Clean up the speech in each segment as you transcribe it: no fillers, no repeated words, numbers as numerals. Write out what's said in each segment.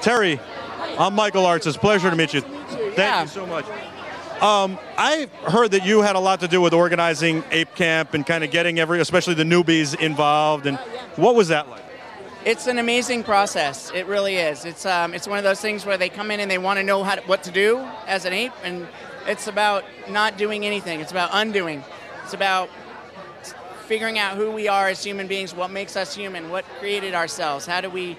Terry, I'm Michael Arts. It's a pleasure to meet you. Thank you so much. I heard that you had a lot to do with organizing Ape Camp and kind of getting especially the newbies involved. And what was that like? It's an amazing process. It really is. It's one of those things where they come in and they want to know what to do as an ape, and it's about not doing anything. It's about undoing. It's about figuring out who we are as human beings, what makes us human, what created ourselves, how do we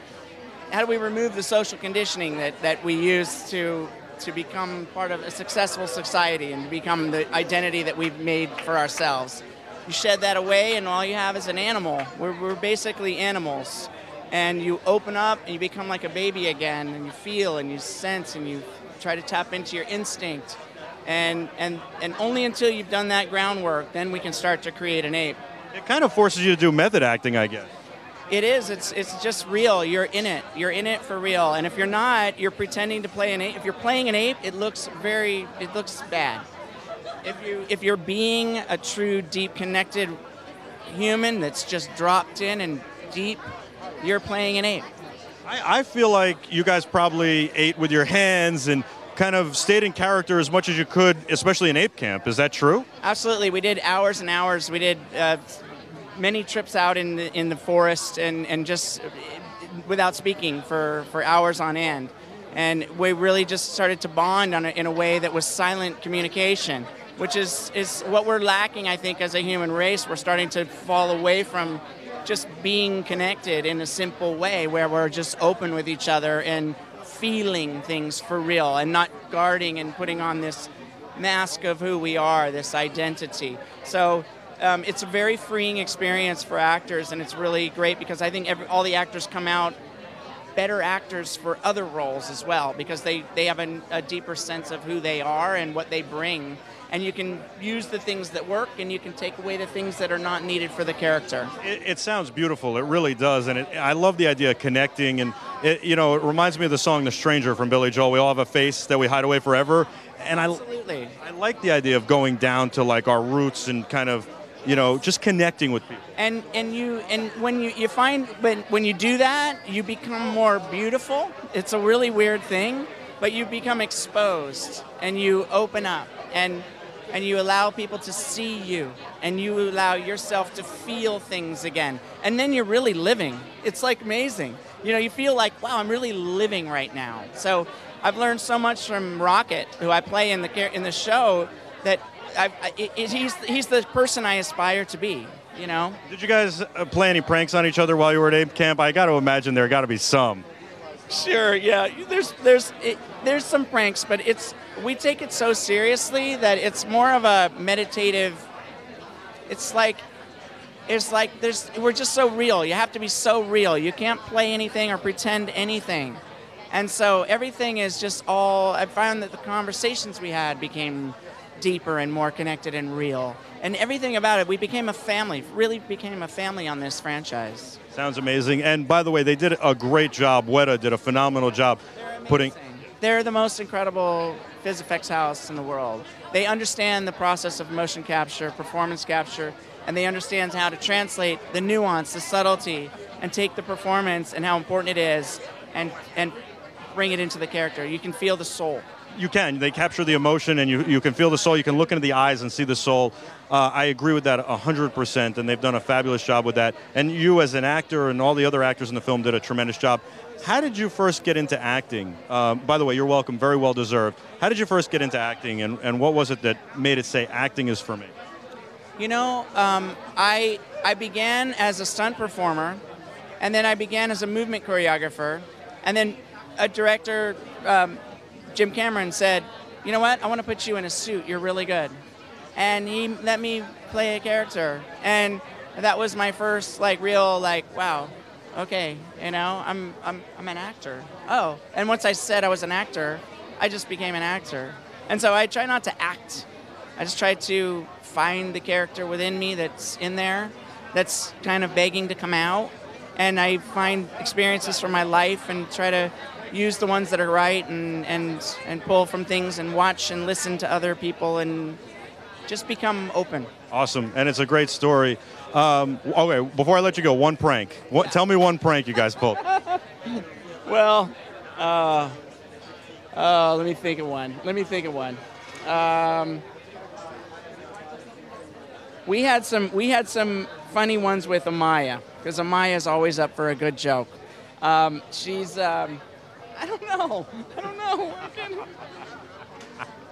remove the social conditioning that we use to become part of a successful society and to become the identity that we've made for ourselves. You shed that away and all you have is an animal. We're basically animals. And you open up and you become like a baby again, and you feel and you sense and you try to tap into your instinct. And only until you've done that groundwork, then we can start to create an ape. It kind of forces you to do method acting, I guess. It is. It's just real. You're in it. You're in it for real. And if you're not, you're pretending to play an ape. If you're playing an ape, it looks bad. If you're being a true, deep, connected human that's just dropped in and deep, you're playing an ape. I feel like you guys probably ate with your hands and kind of stayed in character as much as you could, especially in Ape Camp. Is that true? Absolutely. We did hours and hours. We did many trips out in the forest and just without speaking for hours on end. And we really just started to bond in a way that was silent communication, which is what we're lacking, I think, as a human race. We're starting to fall away from just being connected in a simple way where we're just open with each other and feeling things for real and not guarding and putting on this mask of who we are, this identity. So it's a very freeing experience for actors, and it's really great because I think all the actors come out better actors for other roles as well, because they have a deeper sense of who they are and what they bring. And you can use the things that work, and you can take away the things that are not needed for the character. It sounds beautiful. It really does. And I love the idea of connecting. And, it reminds me of the song The Stranger from Billy Joel. We all have a face that we hide away forever. And Absolutely. I like the idea of going down to like our roots and kind of, just connecting with people. And when you find when you do that, you become more beautiful. It's a really weird thing, but you become exposed and you open up and you allow people to see you, and you allow yourself to feel things again. And then you're really living. It's like amazing. You feel like, wow, I'm really living right now. So I've learned so much from Rocket, who I play in the show, that he's the person I aspire to be. Did you guys play any pranks on each other while you were at Ape Camp? I got to imagine there got to be some. Sure, yeah. There's some pranks, but we take it so seriously that it's more of a meditative. We're just so real. You have to be so real. You can't play anything or pretend anything. And so everything is just I found that the conversations we had became deeper and more connected and real. And everything about it, we became a family, really became a family on this franchise. Sounds amazing. And by the way, they did a great job. Weta did a phenomenal job putting... They're the most incredible phys effects house in the world. They understand the process of motion capture, performance capture, and they understand how to translate the nuance, the subtlety, and take the performance and how important it is and bring it into the character. You can feel the soul. You can. They capture the emotion, and you can feel the soul. You can look into the eyes and see the soul. I agree with that 100%, and they've done a fabulous job with that. And you, as an actor, and all the other actors in the film did a tremendous job. How did you first get into acting? By the way, you're welcome. Very well deserved. How did you first get into acting, and what was it that made it say, acting is for me? I began as a stunt performer, and then I began as a movement choreographer, and then a director... Jim Cameron said, you know what, I want to put you in a suit, you're really good. And he let me play a character. And that was my first real wow, okay, I'm an actor. Oh, and once I said I was an actor, I just became an actor. And so I try not to act. I just try to find the character within me that's in there, that's kind of begging to come out. And I find experiences from my life and try to use the ones that are right and pull from things and watch and listen to other people and just become open. Awesome, and it's a great story. Okay, before I let you go, one prank. Tell me one prank you guys pulled. Well, Let me think of one. We had some funny ones with Amaya, because Amaya's always up for a good joke. She's I don't know.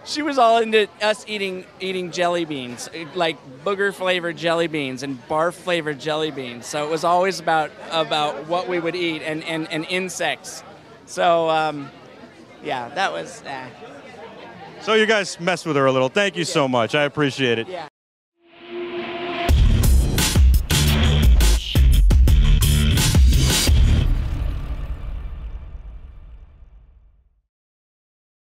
She was all into us eating jelly beans, like booger flavored jelly beans and barf flavored jelly beans. So it was always about what we would eat and insects. So yeah, that was. So you guys messed with her a little. Thank you so much. I appreciate it. Yeah.